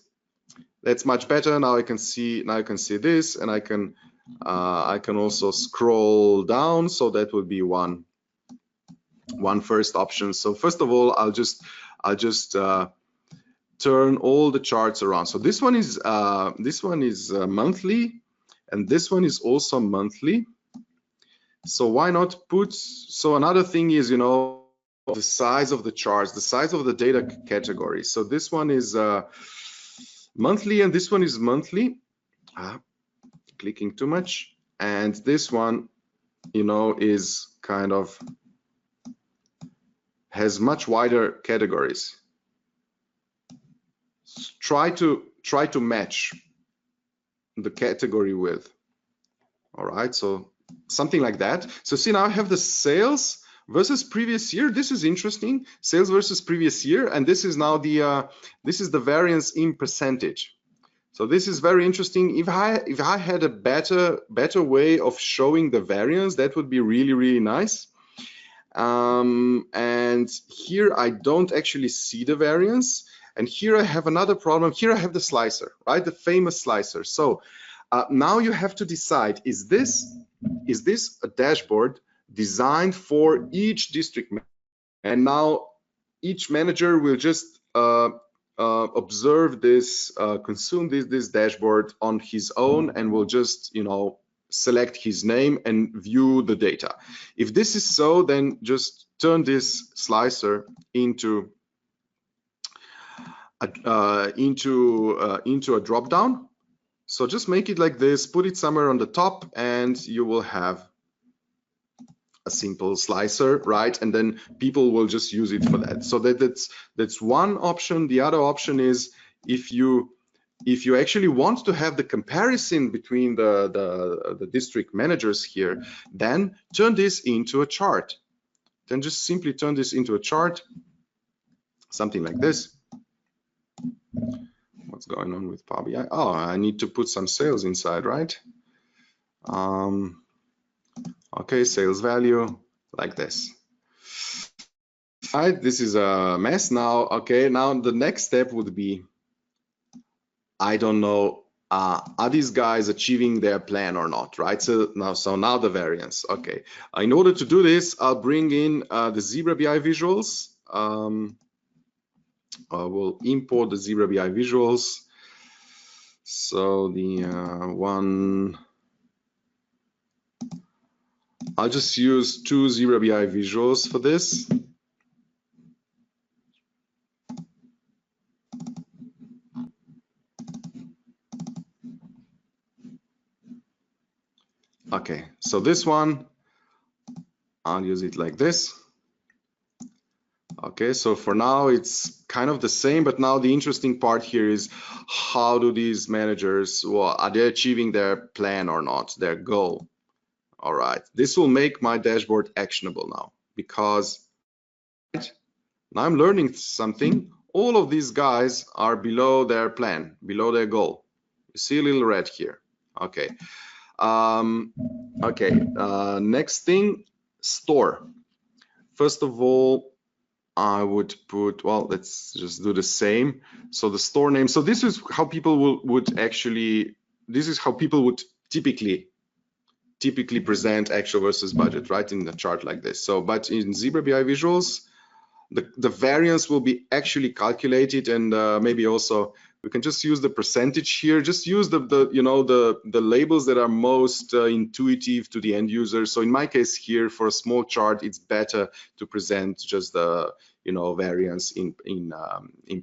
That's much better. Now I can see this, and I can also scroll down. So that would be one first option. So first of all, I'll just turn all the charts around. So this one is monthly, and this one is also monthly. So why not put? So another thing is, you know, the size of the charts, the size of the data category. So this one is monthly and this one is monthly. Clicking too much. And this one, you know, is kind of has much wider categories. Try to match the category with. All right, so something like that. So see, now I have the sales versus previous year. This is interesting. Sales versus previous year, and this is now the this is the variance in percentage. So this is very interesting. If I had a better way of showing the variance, that would be really nice. And here I don't actually see the variance. And here I have another problem. Here I have the slicer, right? The famous slicer. So now you have to decide, is this a dashboard designed for each district manager? And now each manager will just observe this, consume this dashboard on his own, and will just, you know, select his name and view the data. If this is so, then just turn this slicer into a drop down. So just make it like this, put it somewhere on the top, and you will have a simple slicer, right? And then people will just use it for that. So that's one option. The other option is if you actually want to have the comparison between the district managers here, then turn this into a chart. Then just simply turn this into a chart, something like this. What's going on with Power BI? Oh, I need to put some sales inside, right? Okay, sales value like this. All right, this is a mess now. Okay, now the next step would be, I don't know, are these guys achieving their plan or not, right? So now the variance. Okay, in order to do this, I'll bring in the Zebra BI visuals. We'll import the Zebra BI visuals. So the one, I'll just use 2 Zebra BI visuals for this. Okay, so this one, I'll use it like this. Okay, so for now it's kind of the same, but now the interesting part here is, how do these managers, well, are they achieving their plan or not, their goal? All right, this will make my dashboard actionable now, because now I'm learning something. All of these guys are below their plan, below their goal. You see a little red here. Okay. Next thing, store. First of all, I would put, well, let's just do the same. So the store name. So this is how people would actually, this is how people would typically present actual versus budget, right, in the chart like this. So, but in Zebra BI visuals, the variance will be actually calculated, and maybe also we can just use the percentage here. Just use the labels that are most intuitive to the end user. So in my case here, for a small chart, it's better to present just the variance in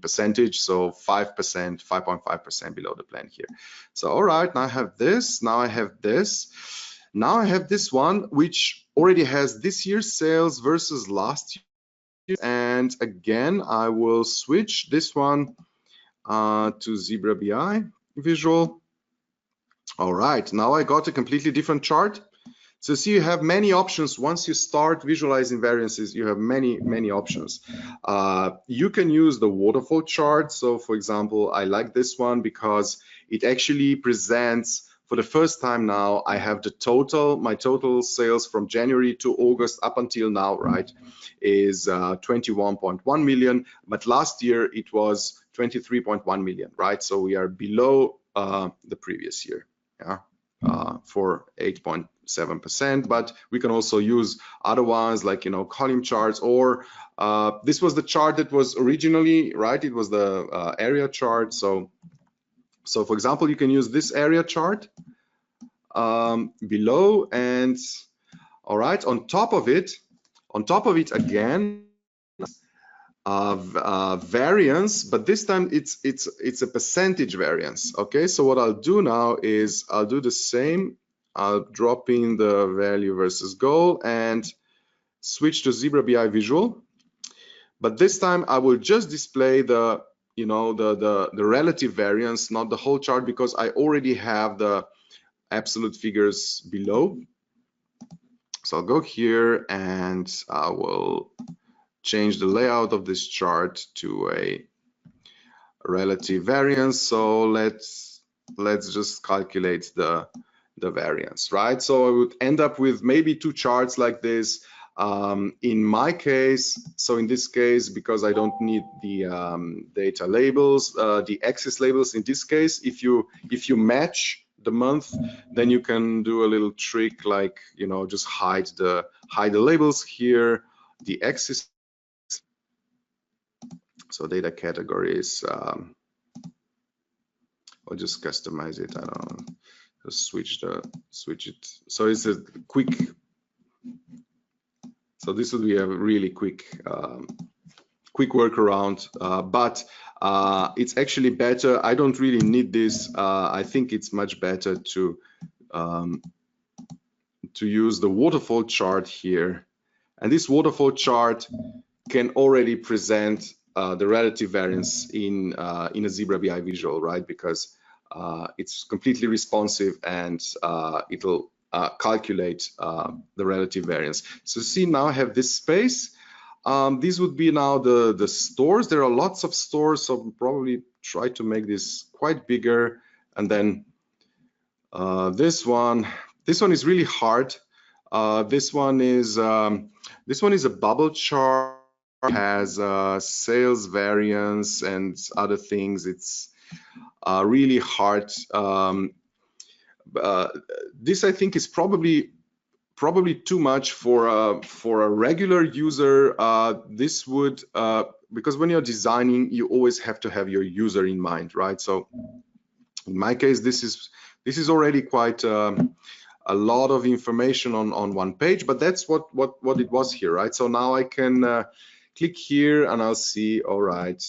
percentage. So 5%, 5.5% below the plan here. So all right, now I have this. Now I have this. Now I have this one, which already has this year's sales versus last year. And again, I will switch this one to Zebra BI visual. All right, now I got a completely different chart. So see, you have many options. Once you start visualizing variances, you have many options. You can use the waterfall chart. So for example, I like this one because it actually presents, for the first time now, I have the total, my total sales from January to August up until now, right, is 21.1 million. But last year it was 23.1 million, right? So we are below the previous year, yeah, for 8.7%. But we can also use other ones like, column charts, or this was the chart that was originally, right? It was the area chart. So for example, you can use this area chart below, and all right, on top of it again, variance, but this time it's a percentage variance. Okay, so what I'll do now is I'll do the same. I'll drop in the value versus goal and switch to Zebra BI Visual. But this time I will just display the the relative variance, not the whole chart, because I already have the absolute figures below. So I'll go here and I will change the layout of this chart to a relative variance. So let's just calculate the variance, right? So I would end up with maybe two charts like this. In my case, so in this case, because I don't need the data labels, the axis labels, in this case, if you match the month, then you can do a little trick, like just hide the labels here, the axis. So data categories, I'll just customize it. I don't know, just switch it. So it's a quick. So this would be a really quick workaround, but it's actually better. I don't really need this. I think it's much better to use the waterfall chart here, and this waterfall chart can already present the relative variance in a Zebra BI visual, right? Because it's completely responsive and it'll calculate the relative variance. So see, now I have this space. These would be now the stores. There are lots of stores, so I'll probably try to make this quite bigger. And then this one is really hard. This one is a bubble chart. Has sales variance and other things. It's really hard. This, I think, is probably too much for a regular user. This would because when you're designing, you always have to have your user in mind, right? So in my case, this is already quite a lot of information on one page, but that's what it was here, right? So now I can click here and I'll see, all right,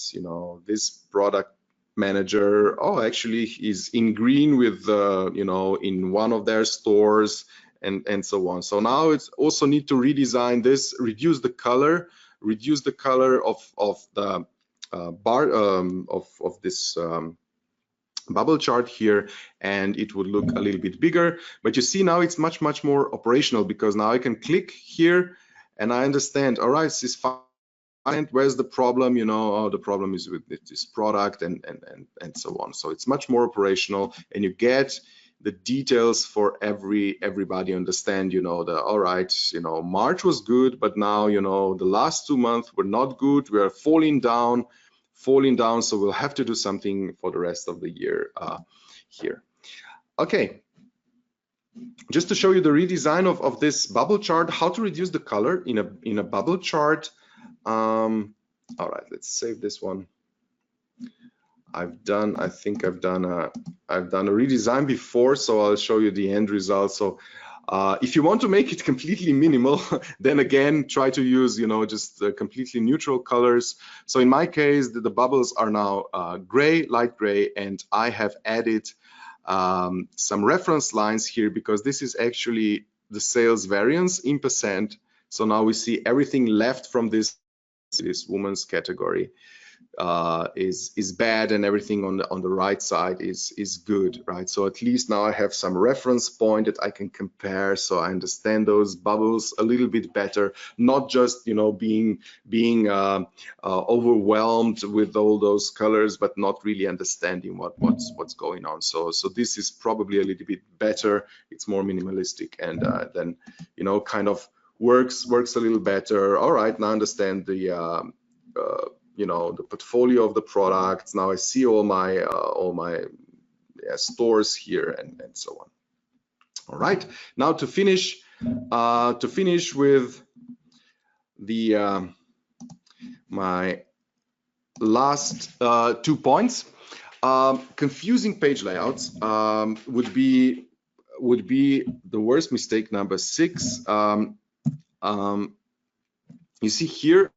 this product manager, actually is in green with in one of their stores, and so on. So now it's also need to redesign this, reduce the color of the bar of this bubble chart here, and it would look a little bit bigger. But you see, now it's much more operational, because now I can click here and I understand, all right, this is fine. And where's the problem? The problem is with this product and so on. So it's much more operational, and you get the details for everybody understand. All right, March was good, but now the last 2 months were not good. We are falling down. So we'll have to do something for the rest of the year here. Okay. Just to show you the redesign of this bubble chart, how to reduce the color in a bubble chart. All right, let's save this one. I think I've done a redesign before, so I'll show you the end result. So if you want to make it completely minimal, then again, try to use just completely neutral colors. So in my case, the bubbles are now gray, light gray, and I have added some reference lines here, because this is actually the sales variance in percent. So now we see everything left from this woman's category is bad, and everything on the right side is good, right? So at least now I have some reference point that I can compare, so I understand those bubbles a little bit better, not just being overwhelmed with all those colors, but not really understanding what's going on. So this is probably a little bit better. It's more minimalistic, and then kind of works a little better. All right, now I understand the the portfolio of the products. Now I see all my stores here, and so on. All right, now to finish with the my last 2 points. Confusing page layouts would be the worst mistake, number 6. You see here,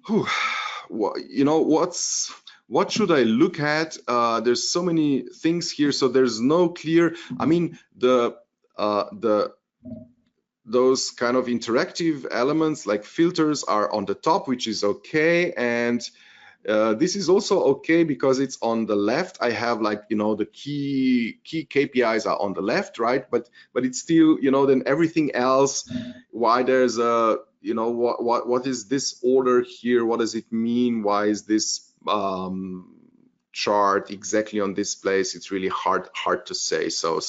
You know, what should I look at? There's so many things here, so there's no clear. I mean, those kind of interactive elements like filters are on the top, which is okay, and this is also okay because it's on the left. I have, like, you know, the key KPIs are on the left, right? But it's still, you know, then everything else, why there's a, you know, what is this order here? What does it mean? Why is this chart exactly on this place? It's really hard to say. So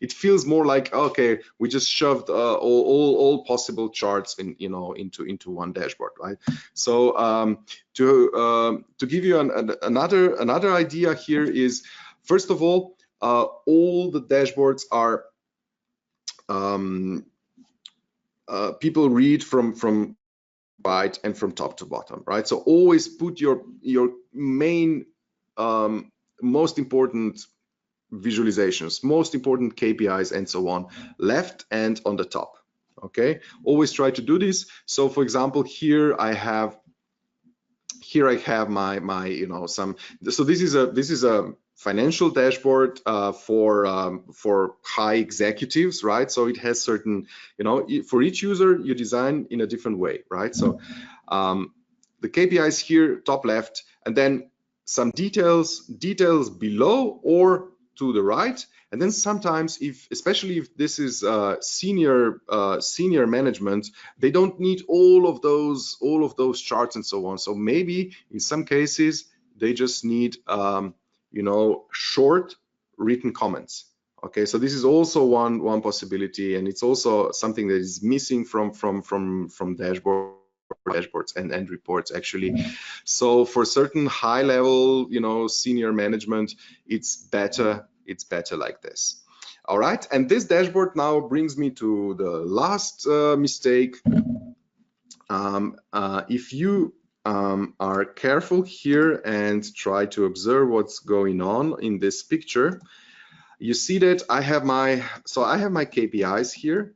it feels more like, okay, we just shoved all possible charts in, you know, into one dashboard, right? So to give you another idea here is, first of all the dashboards are people read from right and from top to bottom, right? So always put your main most important visualizations, most important KPIs and so on, left and on the top. Okay, always try to do this. So for example, here I have my you know, some, so this is a financial dashboard for high executives, right? So it has certain, you know, for each user you design in a different way, right? So the KPIs here, top left, and then some details below or to the right. And then sometimes, especially if this is senior management, they don't need all of those charts and so on. So maybe in some cases they just need you know, short written comments. Okay, so this is also one possibility, and it's also something that is missing from dashboards and reports, actually. So for certain high level, you know, senior management, it's better like this. All right, and this dashboard now brings me to the last mistake. If you are careful here and try to observe what's going on in this picture, you see that I have my KPIs here,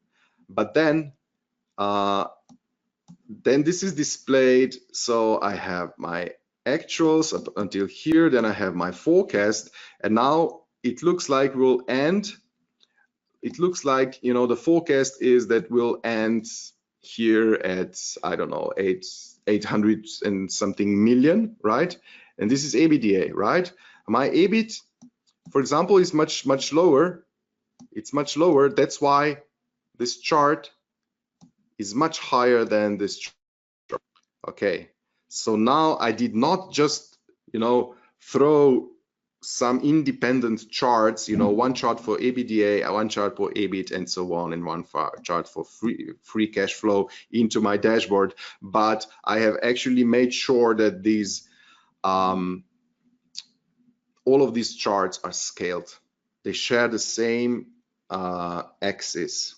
but then this is displayed. So I have my actuals up until here, then I have my forecast, and now it looks like we'll end. It looks like, you know, the forecast is that we'll end here at, I don't know, 800 and something million, right? And this is EBITDA, right? My EBIT, for example, is much lower. It's much lower. That's why this chart is much higher than this chart. Okay, so now I did not just, you know, throw some independent charts, you know, one chart for EBITDA, one chart for EBIT, and so on, and one chart for free cash flow into my dashboard, but I have actually made sure that these all of these charts are scaled. They share the same axis,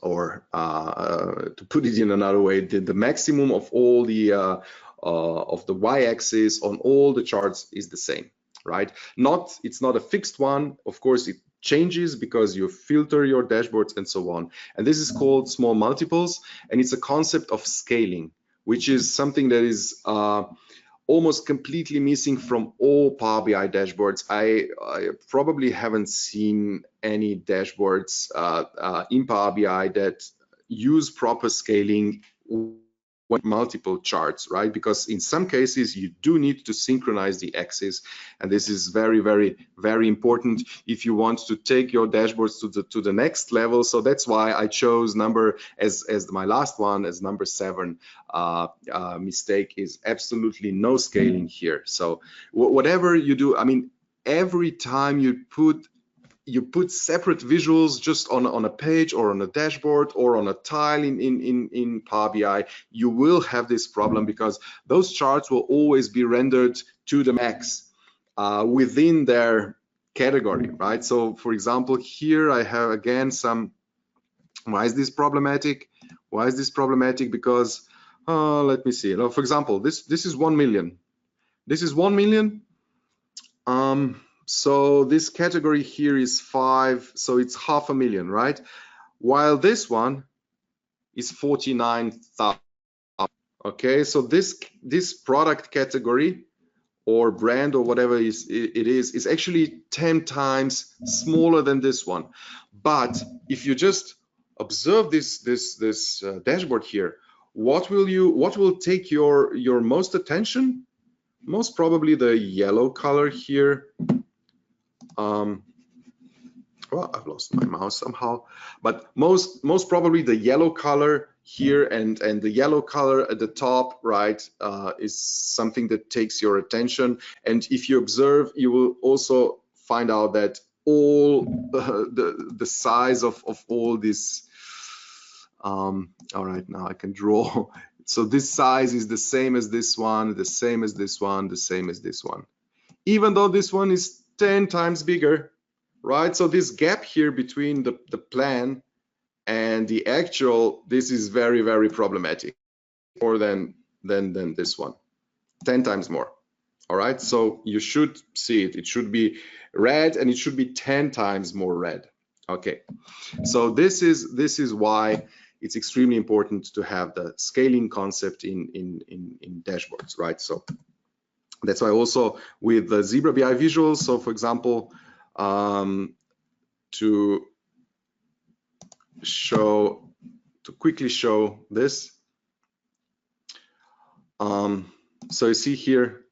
or to put it in another way, the maximum of all the y-axis on all the charts is the same, right? It's not a fixed one. Of course, it changes because you filter your dashboards and so on. And this is called small multiples, and it's a concept of scaling, which is something that is almost completely missing from all Power BI dashboards. I probably haven't seen any dashboards in Power BI that use proper scaling with multiple charts, right? Because in some cases you do need to synchronize the axes, and this is very, very, very important if you want to take your dashboards to the next level. So that's why I chose number as my last one, as number 7. Mistake is absolutely no scaling here. So whatever you do, I mean, every time you put separate visuals just on a page or on a dashboard or on a tile in Power BI, you will have this problem, because those charts will always be rendered to the max within their category, right? So for example, here I have again some, why is this problematic? Why is this problematic? Because let me see. For example, this is 1 million. This is 1 million. So this category here is 5, so it's 500,000, right? While this one is 49,000. Okay, so this product category or brand or whatever it is actually 10 times smaller than this one. But if you just observe this dashboard here, what will take your most attention? Most probably the yellow color here. Well, I've lost my mouse somehow, but most probably the yellow color here and the yellow color at the top right is something that takes your attention. And if you observe, you will also find out that all the size of all this. All right, now I can draw. So this size is the same as this one, the same as this one, the same as this one, even though this one is 10 times bigger. Right, so this gap here between the plan and the actual, this is very, very problematic, more than this one, 10 times more. All right, so you should see it. It should be red, and it should be 10 times more red. Okay, so this is why it's extremely important to have the scaling concept in dashboards, right? So that's why also with the Zebra BI visuals. So for example, to quickly show this. So you see here,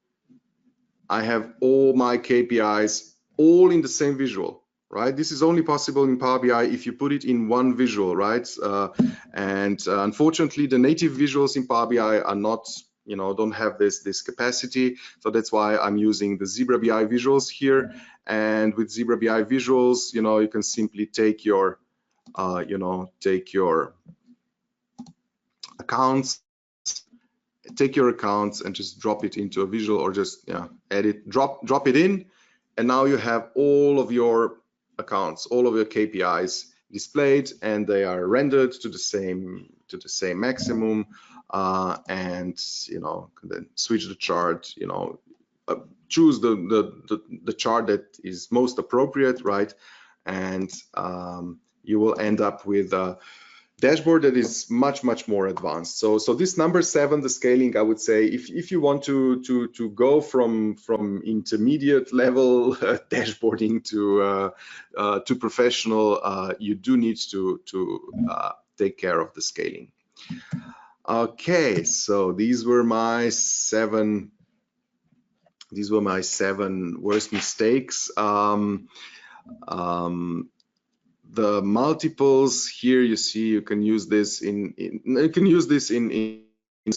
I have all my KPIs all in the same visual, right? This is only possible in Power BI if you put it in one visual, right? Unfortunately, the native visuals in Power BI are not, don't have this capacity. So that's why I'm using the Zebra BI visuals here. And with Zebra BI visuals, you can simply take your, accounts, and just drop it into a visual, or just edit, drop it in, and now you have all of your accounts, all of your KPIs displayed, and they are rendered to the same maximum. And then switch the chart. Choose the chart that is most appropriate, right? And you will end up with a dashboard that is much more advanced. So this number 7, the scaling, I would say, if you want to go from intermediate level dashboarding to professional, you do need to take care of the scaling. Okay, so these were my 7 worst mistakes. The multiples here, you see, you can use this in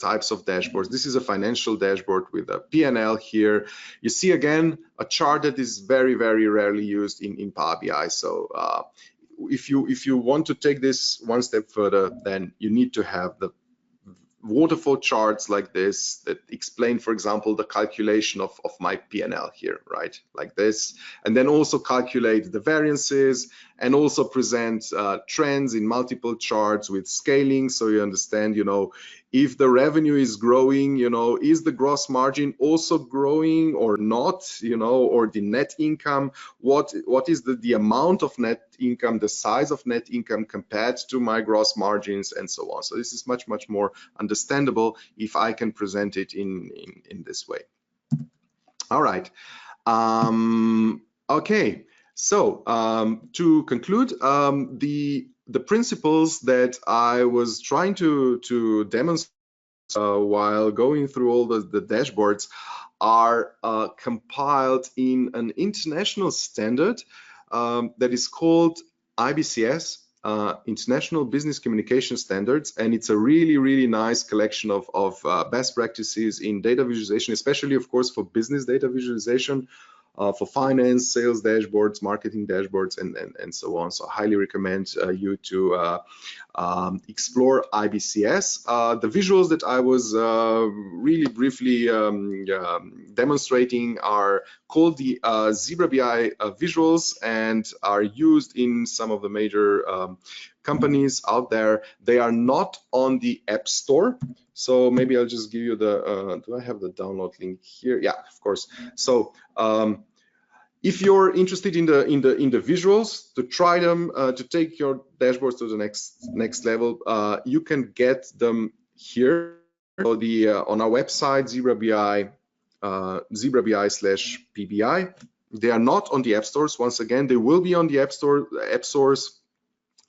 types of dashboards. This is a financial dashboard with a P&L here. You see again a chart that is very rarely used in Power BI. So if you want to take this one step further, then you need to have the waterfall charts like this that explain, for example, the calculation of my P&L here, right? Like this, and then also calculate the variances, and also present trends in multiple charts with scaling, so you understand, if the revenue is growing, is the gross margin also growing or not, or the net income, what is the amount of net income, the size of net income compared to my gross margins, and so on. So this is much more understandable if I can present it in this way. All right. Okay. So to conclude, the principles that I was trying to demonstrate while going through all the dashboards are compiled in an international standard that is called IBCS, International Business Communication Standards, and it's a really nice collection of best practices in data visualization, especially, of course, for business data visualization, for finance, sales dashboards, marketing dashboards, and so on. So I highly recommend you to explore IBCS. The visuals that I was really briefly demonstrating are called the Zebra BI visuals, and are used in some of the major companies out there. They are not on the App Store. So maybe I'll just give you the, do I have the download link here? Yeah, of course. So if you're interested in the visuals, to try them, to take your dashboards to the next level, you can get them here. on our website, zebrabi/PBI. They are not on the app stores. Once again, they will be on the app stores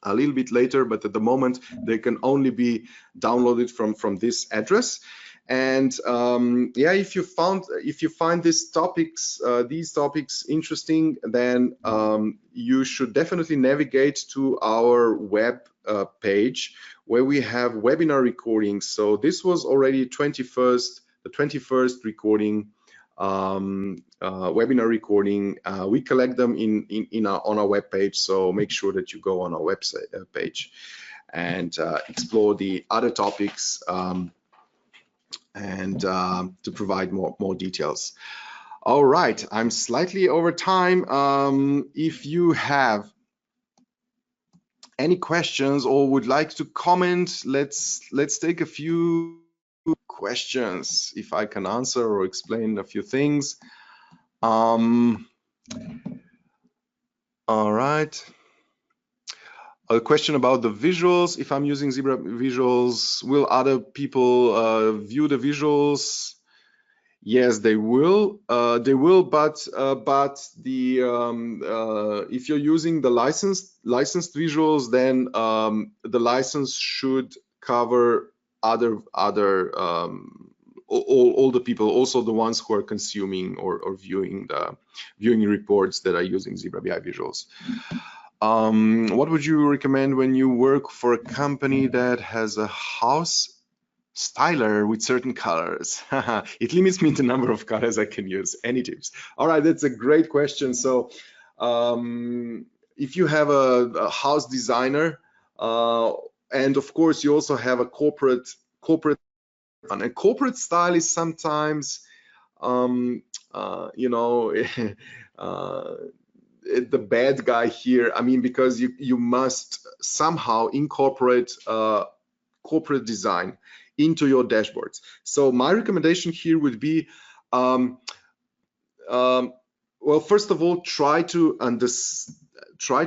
a little bit later, but at the moment they can only be downloaded from this address. And yeah, if you find these topics interesting, then you should definitely navigate to our web page where we have webinar recordings. So this was already the 21st recording, webinar recording. We collect them on our web page, so make sure that you go on our website page and explore the other topics and to provide more details. All right, I'm slightly over time. If you have any questions or would like to comment, let's take a few questions, if I can answer or explain a few things. All right. A question about the visuals. If I'm using Zebra visuals, will other people view the visuals? Yes, they will. But if you're using the licensed visuals, then the license should cover all the people, also the ones who are consuming or viewing reports that are using Zebra BI visuals. What would you recommend when you work for a company that has a house styler with certain colors? It limits me the number of colors I can use. Any tips? All right, that's a great question. So if you have a house designer, and of course you also have a corporate, and a corporate style is sometimes you know, the bad guy here. I mean, because you must somehow incorporate corporate design into your dashboards. So my recommendation here would be, well, first of all, try to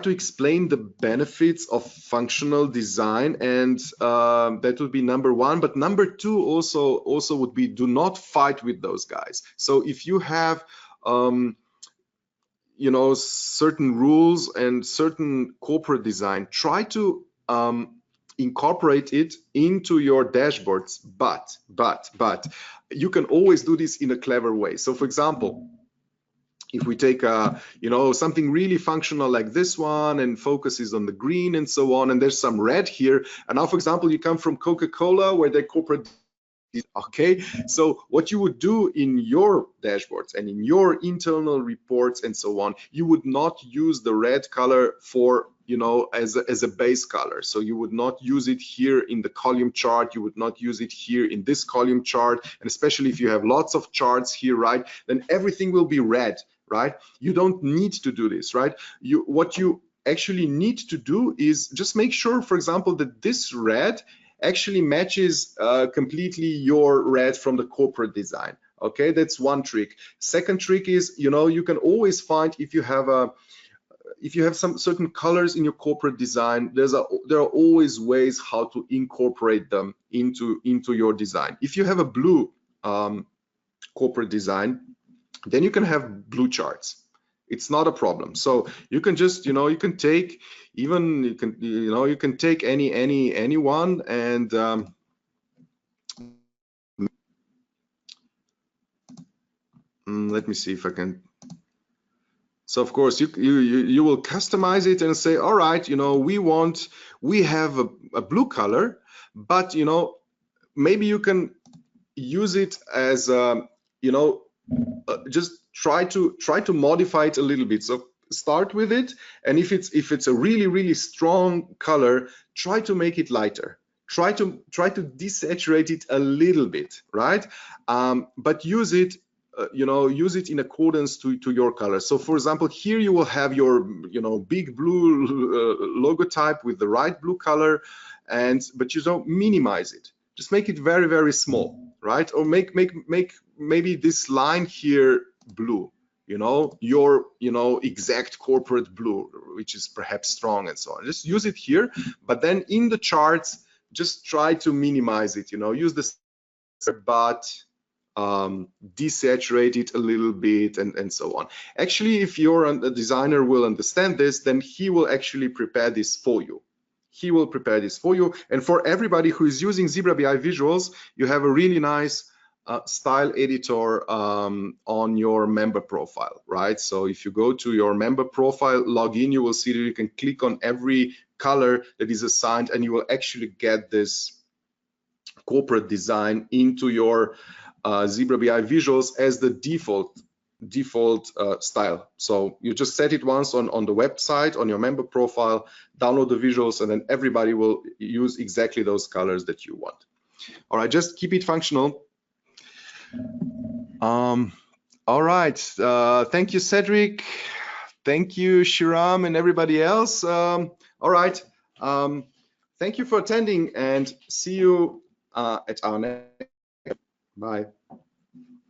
explain the benefits of functional design, and that would be number one. But number two also would be, do not fight with those guys. So if you have you know, certain rules and certain corporate design, try to incorporate it into your dashboards, but you can always do this in a clever way. So for example, if we take you know, something really functional like this one and focuses on the green and so on, and there's some red here, and now for example you come from Coca-Cola where their corporate, okay, so what you would do in your dashboards and in your internal reports and so on, you would not use the red color for, you know, as a base color. So you would not use it here in the column chart, you would not use it here in this column chart, and especially if you have lots of charts here, right, then everything will be red, right? You don't need to do this, right? What you actually need to do is just make sure, for example, that this red actually matches completely your red from the corporate design. Okay, that's one trick. Second trick is, you know, you can always find, if you have some certain colors in your corporate design, there are always ways how to incorporate them into your design. If you have a blue corporate design, then you can have blue charts. It's not a problem. So you can just, you know, you can take even, you can take any one, and let me see if I can. So of course you will customize it and say, all right, you know, we have a blue color, but you know, maybe you can use it as you know, just try to modify it a little bit. So start with it, and if it's a really strong color, try to make it lighter. Try to desaturate it a little bit, right? But use it, you know, use it in accordance to your color. So for example, here you will have your, you know, big blue logo type with the right blue color, but you don't minimize it. Just make it very small, right? Or make maybe this line here blue, you know, your, you know, exact corporate blue, which is perhaps strong and so on. Just use it here, but then in the charts, just try to minimize it, you know, use the but desaturate it a little bit and so on. Actually, if a designer will understand this, then he will actually prepare this for you. He will prepare this for you. And for everybody who is using Zebra BI visuals, you have a really nice style editor on your member profile, right? So if you go to your member profile, log in, you will see that you can click on every color that is assigned, and you will actually get this corporate design into your Zebra BI visuals as the default style. So you just set it once on the website, on your member profile, download the visuals, and then everybody will use exactly those colors that you want. All right, just keep it functional. All right, thank you, Cedric. Thank you, Shiram, and everybody else. All right, thank you for attending, and see you at our next. Bye.